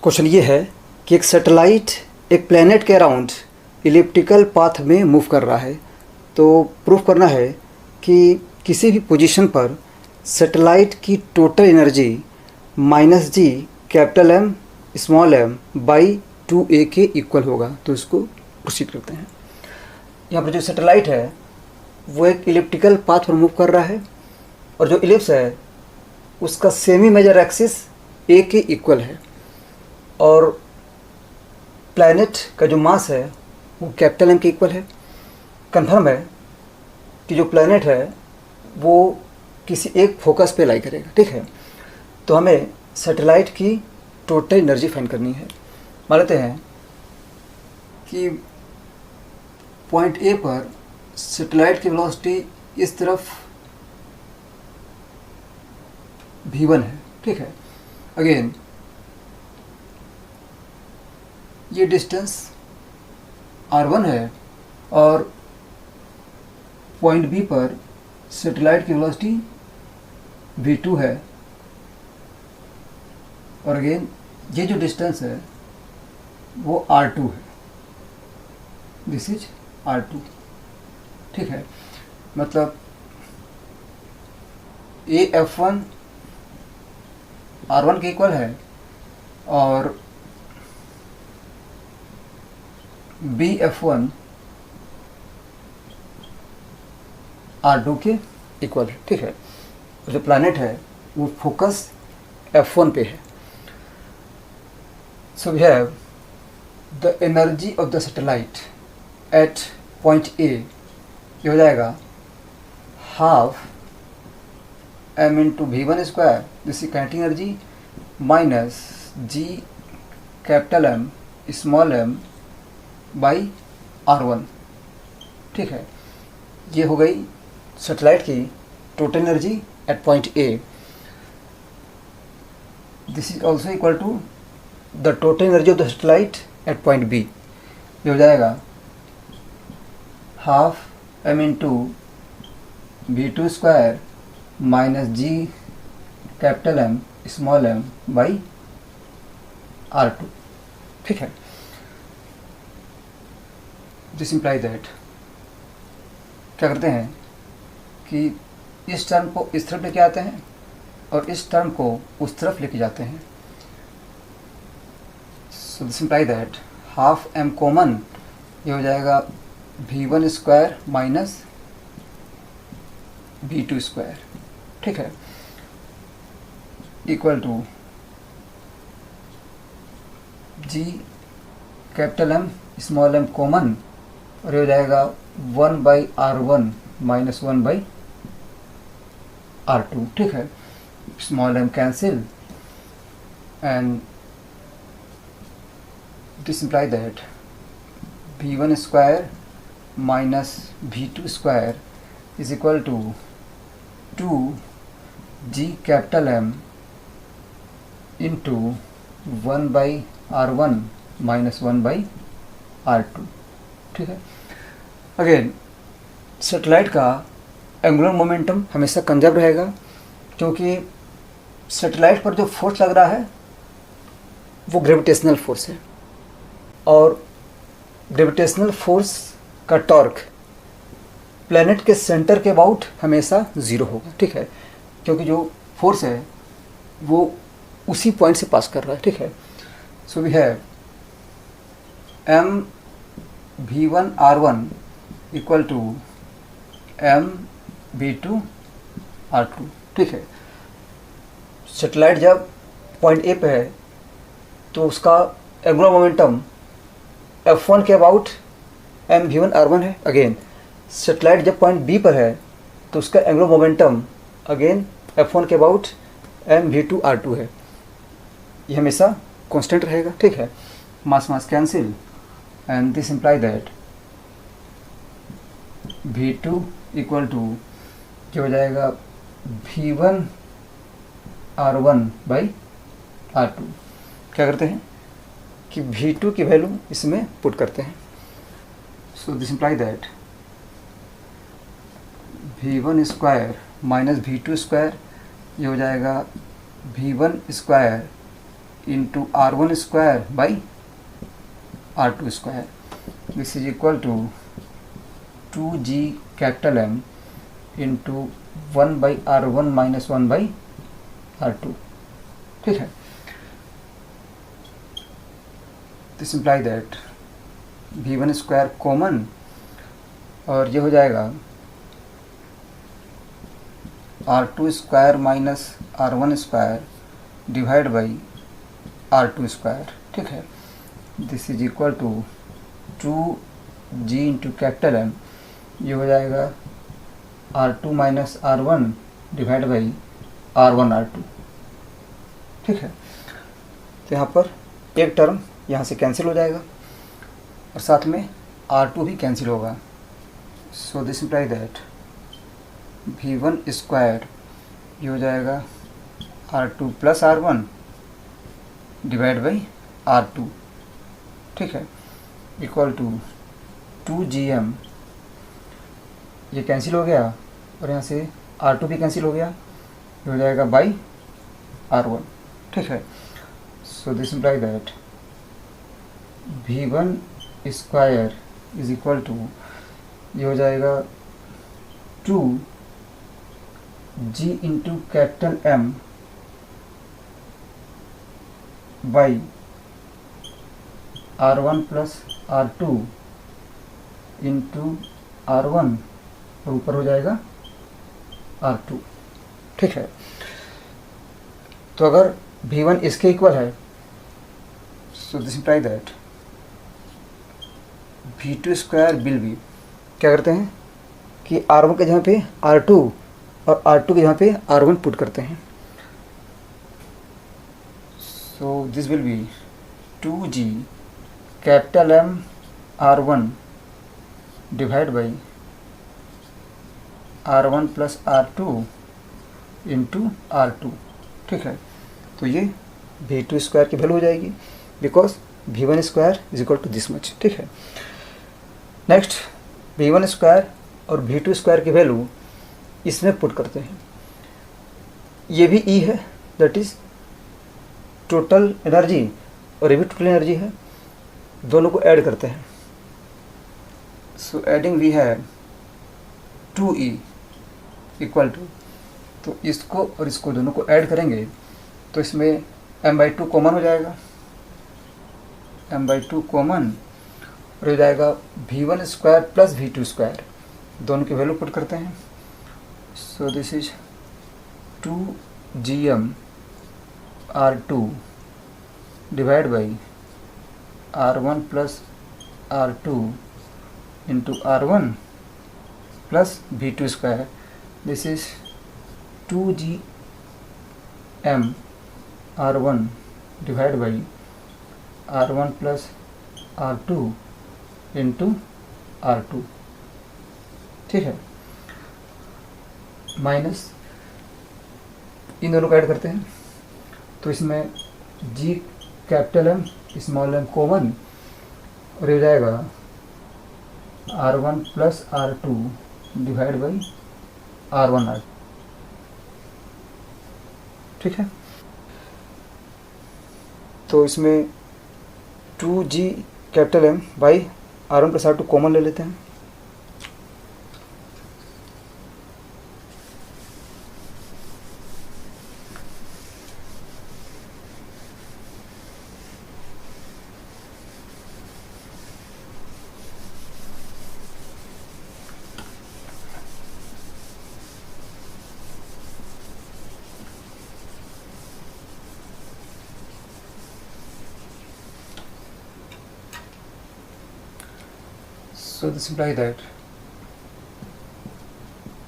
Question ये है कि एक सैटेलाइट एक प्लेनेट के अराउंड इलिप्टिकल पाथ में मूव कर रहा है। तो प्रूफ करना है कि किसी भी पोजीशन पर सैटेलाइट की total energy minus G capital M small m by 2a के इक्वल होगा। तो इसको प्रोसीड करते हैं। यहाँ पर जो सैटेलाइट है वो एक इलिप्टिकल पाथ पर मूव कर रहा है और जो इलिप्स है उसका सेमी मेजर एक्सिस a के इक्वल है और प्लैनेट का जो मास है वो कैपिटल एम के इक्वल है। कन्फर्म है कि जो प्लैनेट है वो किसी एक फोकस पे लाई करेगा। ठीक है, तो हमें सैटेलाइट की टोटल एनर्जी फाइंड करनी है। मान लेते हैं कि पॉइंट ए पर सैटेलाइट की वेलोसिटी इस तरफ v1 है। ठीक है, अगेन ये डिस्टेंस r1 है और पॉइंट बी पर सैटेलाइट की वेलोसिटी v2 है और अगेन ये जो डिस्टेंस है वो r2 है। This is r2। ठीक है, मतलब a f1 r1 के इक्वल है और b f1 r2 के इक्वल है। ठीक है, जो प्लैनेट है वो फोकस f1 पे है। So we have the energy of the satellite at point A, ये हो जाएगा half m into v1 square, this is kinetic energy, minus G capital M small m by r1। ठीक है, ये हो गई सैटेलाइट की total energy at point A. This is also equal to the total energy of the satellite at point B. ये हो जाएगा half m into v2 square minus G capital M small m by r2। ठीक है, this imply that क्या करते हैं कि इस टर्म को इस तरफ लेके आते हैं और इस टर्म को उस तरफ लेके जाते हैं। So this imply that half m common, ये हो जाएगा v1 square minus v2 square. ठीक है, equal to ji capital M small m common और ये हो जाएगा 1 by r1 minus 1 by r2। ठीक है, small m cancel and this imply that v1 square minus v2 square is equal to 2 G capital M into 1 by r1 minus 1 by r2। ठीक है, again satellite का angular momentum हमेशा conserve रहेगा क्योंकि satellite पर जो फोर्स लग रहा है वो ग्रेविटेशनल फोर्स है और ग्रेविटेशनल फोर्स का टॉर्क प्लैनेट के सेंटर के अबाउट हमेशा ज़ीरो होगा। ठीक है, क्योंकि जो फोर्स है वो उसी पॉइंट से पास कर रहा है। ठीक है, so we have m v1 r1 equal to m v2 r2। ठीक है, सैटेलाइट जब पॉइंट ए पे है तो उसका एंगुलर मोमेंटम f1 के अबाउट m v1 r1 है। अगेन सैटेलाइट जब पॉइंट बी पर है तो उसका एंगुलर मोमेंटम अगेन f1 के अबाउट m v2 r2 है। ये हमेशा कांस्टेंट रहेगा। ठीक है, mass mass cancel and this imply that v2 equal to जो हो जाएगा v1 r1 बाई r2। क्या करते हैं कि v2 की वैल्यू इसमें पुट करते हैं। So this imply that v1 square minus v2 square, ये हो जाएगा v1 square into R1 square by R2 square, this is equal to 2G capital M into 1 by R1 minus 1 by R2, ठीक है। This imply that V1 square common, और ये हो जाएगा R2 square minus R1 square divide by R2 square, ठीक है। This is equal to 2G into capital M, ये हो जाएगा R2 minus R1 divide by R1 R2, ठीक है। तो यहाँ पर एक टर्म यहाँ से कैंसिल हो जाएगा और साथ में R2 भी कैंसिल होगा। सो this imply that V1 square ये हो जाएगा R2 plus R1 divide by R2, ठीक है, इक्वल टू 2GM, ये कैंसिल हो गया और यहाँ से R2 भी कैंसिल हो गया, ये हो जाएगा बाई R1, ठीक है। So this imply that V1 square is equal to, ये हो जाएगा 2G into capital M by R1 plus R2 into R1 और ऊपर हो जाएगा R2, ठीक है। तो अगर V1 इसके इक्वल है, so this imply that V2 square will B, क्या करते हैं कि R1 के जगह पे R2 और R2 के जगह पे R1 पुट करते हैं। So this will be 2G capital M R1 divide by R1 plus R2 into R2, ठीक है। तो ये V2 स्क्वायर की वैल्यू हो जाएगी, because V1 square is equal to this much, ठीक है। नेक्स्ट V1 स्क्वायर और V2 स्क्वायर की वैल्यू इसमें पुट करते हैं। ये भी E है, दैट इज टोटल एनर्जी, और ये भी टोटल एनर्जी है, दोनों को ऐड करते हैं। So adding we have 2E equal to, तो इसको और इसको दोनों को ऐड करेंगे तो इसमें m/2 कॉमन हो जाएगा, m/2 कॉमन, और हो जाएगा V1 square plus V2 square, दोनों की वैल्यू पुट करते हैं। So this is 2GM R2 divide by R1 plus R2 into R1 plus V2 square, this is 2GM R1 divide by R1 plus R2 into R2, ठीक है, minus इन दोनों को add करते हैं तो इसमें G capital M small m common, और ये हो जाएगा R1 plus R2 divide by R1 R2, ठीक है। तो इसमें 2G capital M by R1 plus R2 common ले लेते हैं, so this implies that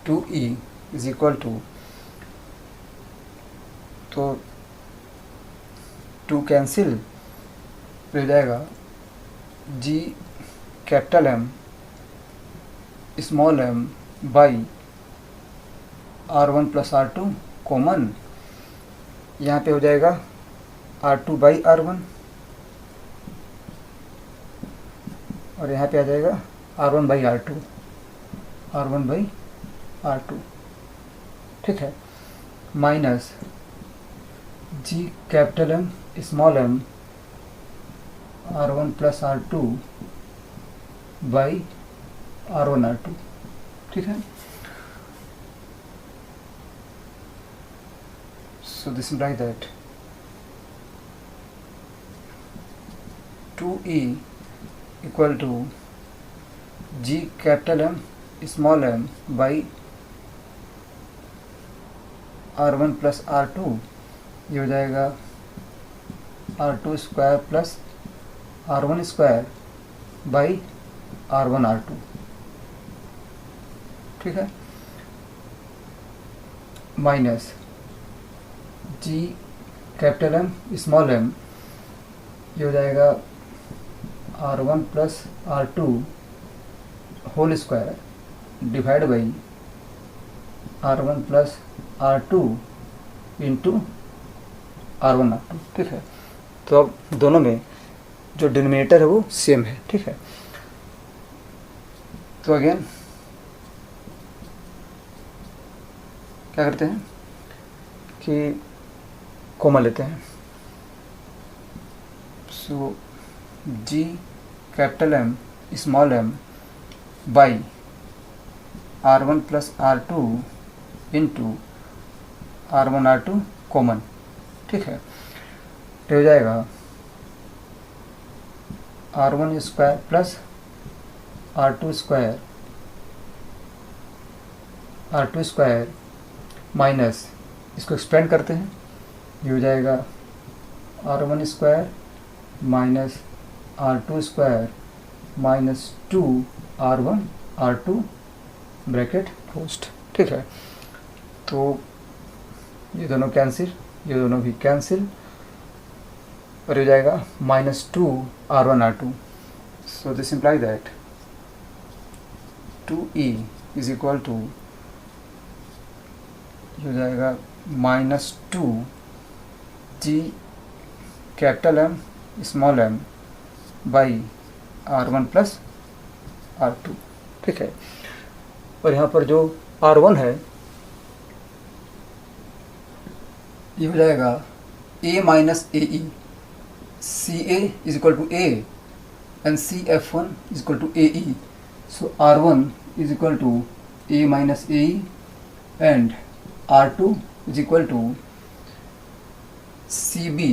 2E is equal to, तो 2 कैंसिल, हो जाएगा G capital M small m by R1 plus R2 common, यहाँ पे हो जाएगा R2 बाई R1, और यहाँ पे आ जाएगा R1 by R2, R1 by R2, ठीक है, minus G capital M small m R1 plus R2 by R1 R2, ठीक है। So this implies that 2E equal to G capital M small m by R1 plus R2, ये हो जाएगा R2 square plus R1 square by R1 R2, ठीक है, minus G capital M small m, ये हो जाएगा R1 plus R2 whole square divide by R1 plus R2 into R1 R2, ठीक है। तो अब दोनों में जो डिनोमिनेटर है वो सेम है, ठीक है। तो अगेन क्या करते हैं कि कॉमन लेते हैं। So G capital M small m by R1 plus R2 into R1 R2 common, ठीक है। तो हो जाएगा R1 square plus R2 square minus, इसको एक्सपेंड करते हैं, ये हो जाएगा R1 square minus R2 square minus 2R1 R2 bracket closed, ठीक है। तो ये दोनों कैंसिल, ये दोनों भी कैंसिल, और हो जाएगा minus 2R1 R2। So this imply that 2E is equal to, हो जाएगा minus 2 G capital M small m by R1 plus R2, ठीक है। और यहाँ पर जो R1 है ये हो जाएगा A minus AE, CA is equal to A and CF1 is equal to AE। So R1 is equal to A minus AE and R2 is equal to CB,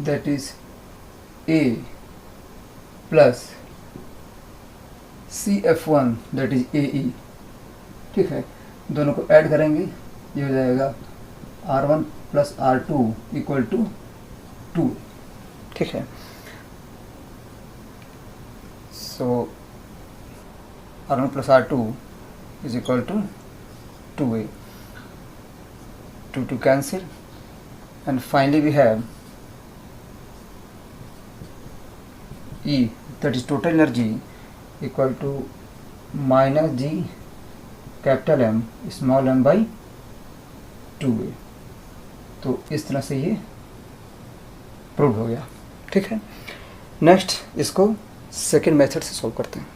that is A plus CF1 that is AE, ठीक है। दोनों को add करेंगे, ये हो जाएगा R1 plus R2 equal to 2, ठीक है। So R1 plus R2 is equal to 2A, 2 to cancel, and finally we have E, that is total energy, equal to minus G capital M small m by 2A। तो इस तरह से ये prove हो गया, ठीक है। नेक्स्ट इसको सेकेंड मेथड से सॉल्व करते हैं।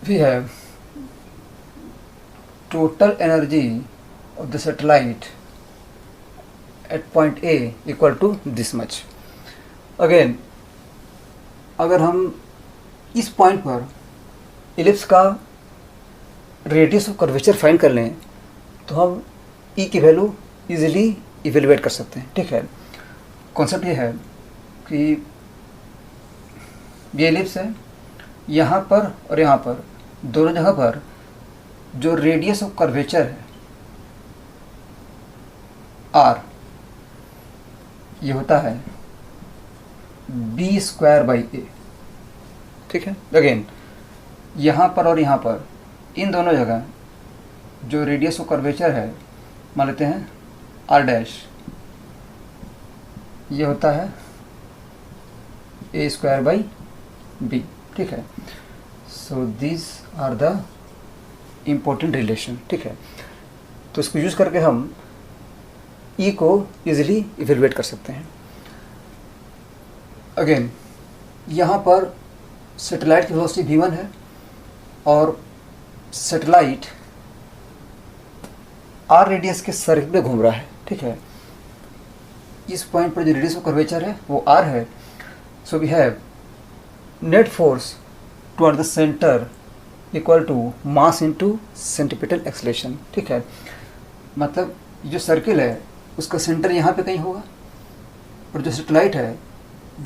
We have total energy of the satellite at point A equal to this much. Again, अगर हम इस पॉइंट पर इलिप्स का रेडियस ऑफ कर्वेचर फाइंड कर लें तो हम E की वैल्यू इजीली इवेलुएट कर सकते हैं, ठीक है। कॉन्सेप्ट ये है कि ये इलिप्स है, यहाँ पर और यहाँ पर दोनों जगह पर जो रेडियस ऑफ कर्वेचर है R, ये होता है B स्क्वायर बाई A, ठीक है। अगेन यहाँ पर और यहाँ पर इन दोनों जगह जो रेडियस ऑफ कर्वेचर है मान लेते हैं आर डैश, ये होता है ए स्क्वायर बाई बी, ठीक है। So this are the important relation, ठीक है। तो इसको यूज़ करके हम ई को इजीली इवेलुएट कर सकते हैं। अगेन यहाँ पर सैटेलाइट की वेलोसिटी v1 है और सैटेलाइट आर रेडियस के सर्किल में घूम रहा है, ठीक है। इस पॉइंट पर जो रेडियस ऑफ कर्वेचर है वो r है। So we have net force toward the centre equal to mass into centripetal acceleration, ठीक है। मतलब जो सर्किल है उसका सेंटर यहाँ पे कहीं होगा और जो सैटेलाइट है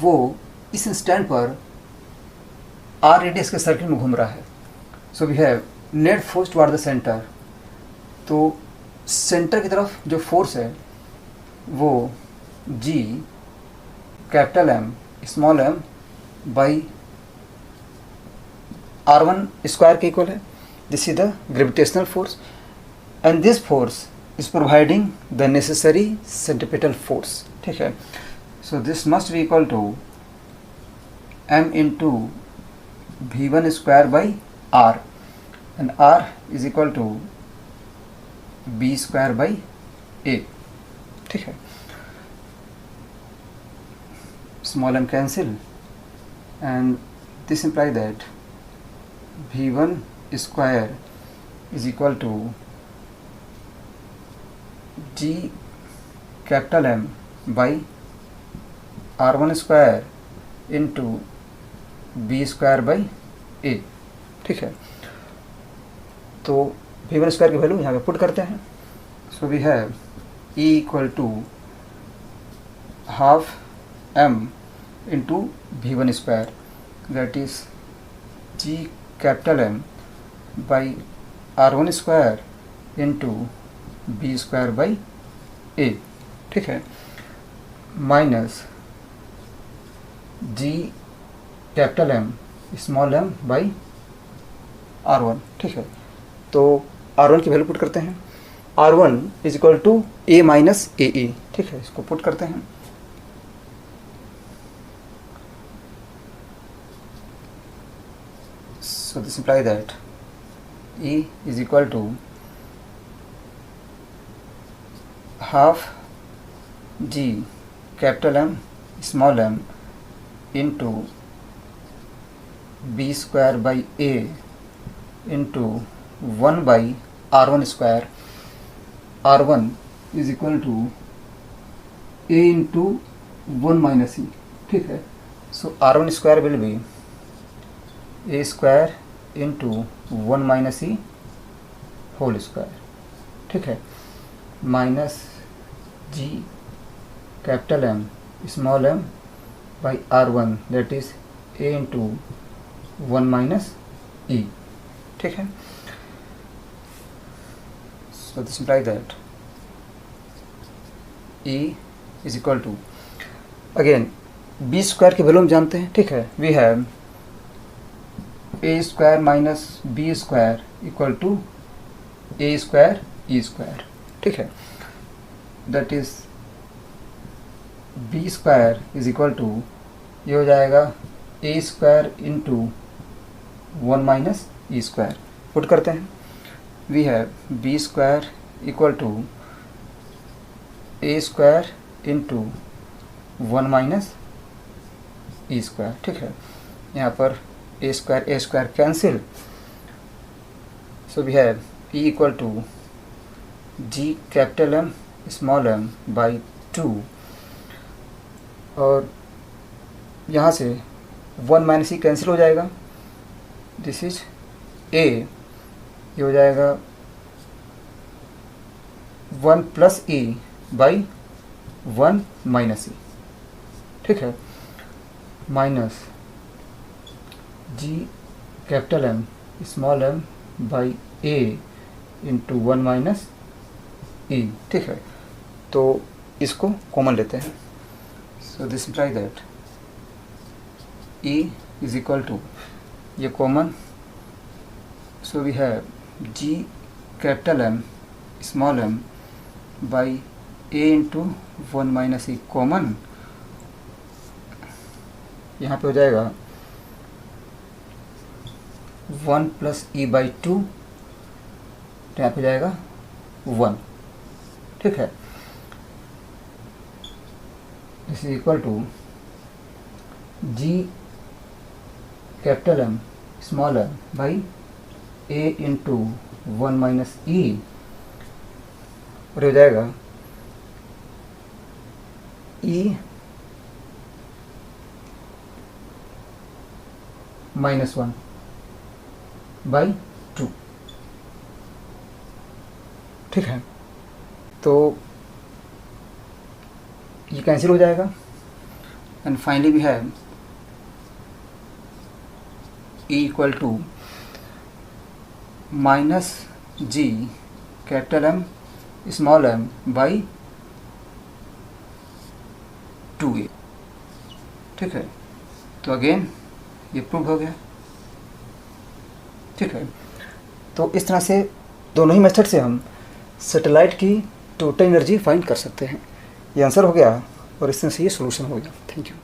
वो इस इंस्टेंट पर आर रेडियस के सर्किल में घूम रहा है। So we have net force toward the centre, तो सेंटर की तरफ जो फोर्स है वो G capital M small m by R1 square के इक्वल है। This is the gravitational force and this force is providing the necessary centripetal force, ठीक है। So this must be equal to m into v1 square by r and r is equal to b square by a, ठीक है। Small m cancel and this imply that v1 square is equal to g capital M by r1 square into b square by a, ठीक है। तो v1 square की value यहाँ पे put करते हैं। So we have e equal to half m into v1 square that is g capital M by r1 square into b square by a, ठीक है, minus g capital M small m by r1, ठीक है। तो r1 की value put करते हैं। r1 is equal to a minus a e, ठीक है, इसको पुट करते हैं। So this imply that e is equal to half g capital M small m into b square by a into 1 by r1 square. r1 is equal to a into 1 minus e, ठीक है। So r1 square will be a square into 1 minus e whole square, ठीक है, minus g capital M small m by r1 that is a into 1 minus e, ठीक है। So this imply that e is equal to again b square की value हम जानते हैं, ठीक है। We have a square minus b square equal to a square e square, ठीक है। That is b square is equal to ये हो जाएगा a square into 1 minus e square. Put करते हैं। We have b square equal to a square into 1 minus e square, ठीक है। यहाँ पर a square cancel. So we have e equal to g capital M small m by 2 और यहाँ से 1 minus ई cancel हो जाएगा। दिस इज a, ये हो जाएगा 1 plus e by 1 minus e, ठीक है, minus g capital M small m by a into 1 minus e, ठीक है। तो इसको कॉमन लेते हैं। So this imply that e is equal to ये common. So we have g capital M small m by a into 1 minus e common, यहाँ पे हो जाएगा 1 प्लस ई बाई 2, तो यहाँ पे जाएगा 1, ठीक है। This is equal to ji capital M small m by a into 1 minus e, और हो जाएगा ई माइनस 1 बाई 2, ठीक है। तो ये कैंसिल हो जाएगा and finally we have E equal to minus G capital M small m by 2a, ठीक है। तो अगेन ये प्रूव हो गया, ठीक है। तो इस तरह से दोनों ही मेथड से हम सैटेलाइट की टोटल एनर्जी फाइंड कर सकते हैं। ये आंसर हो गया और इस तरह से ये सॉल्यूशन हो गया। Thank you.